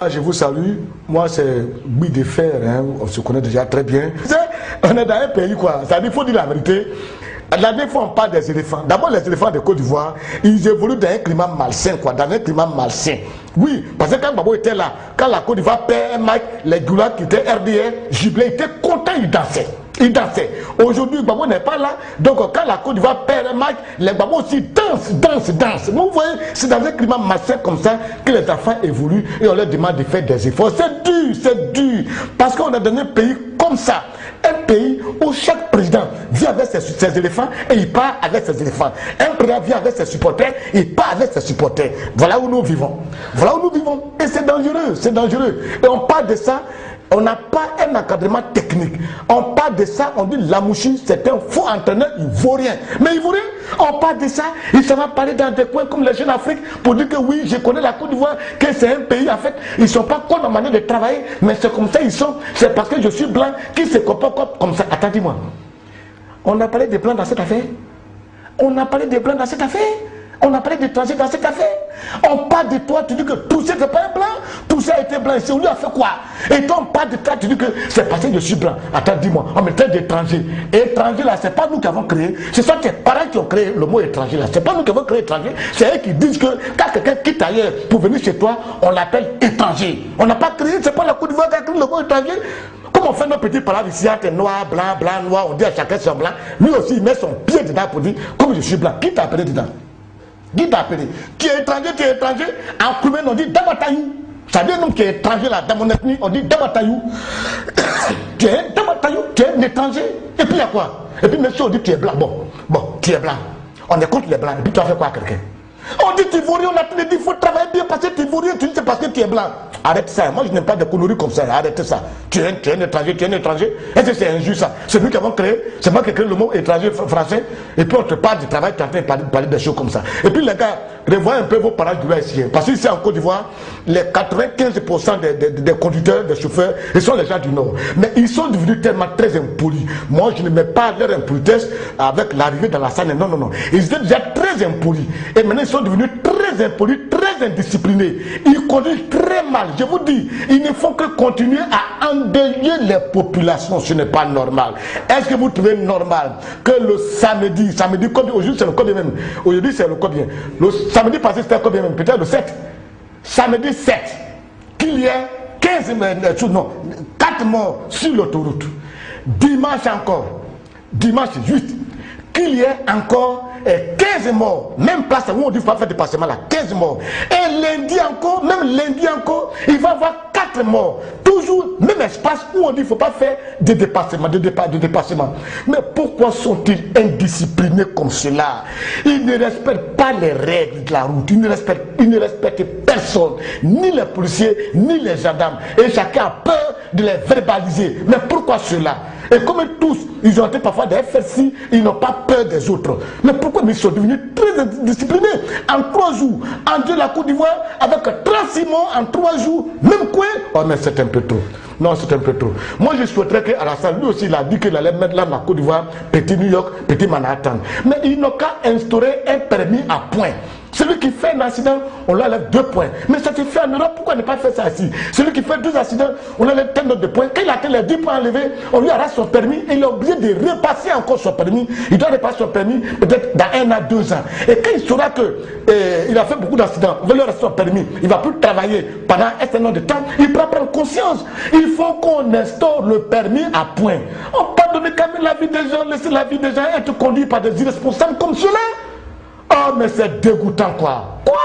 Je vous salue, moi c'est Guy de Fer, hein, on se connaît déjà très bien. On est dans un pays quoi, ça dit, il faut dire la vérité. La dernière fois on parle des éléphants. D'abord les éléphants de Côte d'Ivoire, ils évoluent dans un climat malsain quoi, dans un climat malsain. Oui, parce que quand Gbagbo était là, quand la Côte d'Ivoire perd un match, les Doula qui étaient RDR, Giblé était content, ils dansaient. Il dansait. Aujourd'hui, Gbagbo n'est pas là. Donc, quand la Côte d'Ivoire perd un match, les Gbagbo aussi dansent. Vous voyez, c'est dans un climat malsain comme ça que les enfants évoluent et on leur demande de faire des efforts. C'est dur. Parce qu'on est dans un pays comme ça. Un pays où chaque président vient avec ses éléphants et il part avec ses éléphants. Un président vient avec ses supporters et il part avec ses supporters. Voilà où nous vivons. Voilà où nous vivons. Et c'est dangereux. Et on parle de ça. On n'a pas un encadrement technique. On parle de ça, on dit Lamouchi, c'est un faux entraîneur ivoirien. Mais ivoirien, on parle de ça, il s'en va parler dans des coins comme les jeunes d'Afrique pour dire que oui, je connais la Côte d'Ivoire, que c'est un pays, en fait, ils ne sont pas contre ma manière de travailler, mais c'est comme ça ils sont, c'est parce que je suis blanc qu'ils se comportent comme ça. Attendez-moi. On a parlé des blancs dans cette affaire. On a parlé des blancs dans cette affaire. On a parlé d'étrangers dans cette affaire. On parle de toi, tu dis que tout ça n'est pas un blanc. Tout ça a été blanc. On lui a fait quoi? Et toi on parle de toi, tu dis que c'est parce que je suis blanc. Attends, dis-moi, on me traite d'étranger. Étranger là, c'est pas nous qui avons créé. Ce sont tes parents qui ont créé le mot étranger là. C'est pas nous qui avons créé étranger. C'est eux qui disent que quand quelqu'un quitte ailleurs pour venir chez toi, on l'appelle étranger. On n'a pas créé, c'est pas la Côte d'Ivoire qui a créé le mot étranger. Comme on fait nos petits parades ici, entre noir, noir, on dit à chacun son blanc. Lui aussi, il met son pied dedans pour dire, comme je suis blanc, qui t'a appelé dedans? Qui t'a appelé? Tu es étranger, en Koumène on dit Damatayou. Ça veut dire nous qui est étranger là, dans mon ethnie, on dit Damatayou. Tu es Damatayou, tu es un étranger. Et puis il y a quoi? Et puis monsieur on dit tu es blanc. Bon, tu es blanc. On est contre les blancs. Et puis tu as fait quoi à quelqu'un? On dit tu es ivoirien, on a dit il faut travailler bien parce que tu es ivoirien, tu dis c'est parce que tu es blanc. Arrête ça, moi je n'aime pas de conneries comme ça, arrête ça. Tu es un étranger, Est-ce que c'est injuste ça? C'est nous qui avons créé, c'est moi qui ai créé le mot étranger français, et puis on te parle du travail, tu es en train de parler des choses comme ça. Et puis les gars, revoyez un peu vos parages du ici, parce qu'ici en Côte d'Ivoire, les 95% des conducteurs, des chauffeurs, ils sont les gens du Nord. Mais ils sont devenus tellement très impolis. Moi je ne mets pas leur impolitesse avec l'arrivée dans la salle, non. Ils étaient déjà très impolis. Et maintenant ils sont devenus très impolis, très indisciplinés. Ils conduisent très mal. Je vous dis, il ne faut que continuer à endeuiller les populations. Ce n'est pas normal. Est-ce que vous trouvez normal que le samedi combien? Aujourd'hui c'est le combien même? Aujourd'hui c'est le combien? Le samedi passé c'était combien même? Peut-être le 7. Samedi 7. Qu'il y ait 4 morts sur l'autoroute. Dimanche encore. Dimanche 8. Qu'il y ait encore 15 morts, même place où on dit qu'il faut faire des passements là, 15 morts. Et lundi encore, il va y avoir 4 morts. Toujours, même espace où on dit qu'il ne faut pas faire des dépassements, Mais pourquoi sont-ils indisciplinés comme cela? Ils ne respectent pas les règles de la route, ils ne respectent personne, ni les policiers, ni les gendarmes. Et chacun a peur de les verbaliser. Mais pourquoi cela? Et comme tous, ils ont été parfois des FRC, ils n'ont pas peur des autres. Mais pourquoi ils sont devenus très disciplinés? En 3 jours, en la Côte d'Ivoire, avec 36 morts en 3 jours, même quoi? Oh mais c'est un peu trop. Non, c'est un peu trop. Moi je souhaiterais qu'Alassane, lui aussi, il a dit qu'il allait mettre là la Côte d'Ivoire, petit New York, petit Manhattan. Mais il n'a qu'à instaurer un permis à points. Celui qui fait un accident, on lui enlève 2 points. Mais ça se fait en Europe, pourquoi ne pas faire ça ici? Celui qui fait 12 accidents, on lui enlève tel nombre de points. Quand il a atteint les 10 points enlevés, on lui arrache son permis et il est obligé de repasser encore son permis. Il doit repasser son permis peut-être dans 1 à 2 ans. Et quand il saura qu'il a fait beaucoup d'accidents, on va lui arracher son permis, il ne va plus travailler pendant un certain nombre de temps, il peut prendre conscience. Il faut qu'on instaure le permis à points. On ne peut pas donner quand même la vie des gens, laisser la vie des gens être conduits par des irresponsables comme cela. Oh mais c'est dégoûtant quoi. Quoi?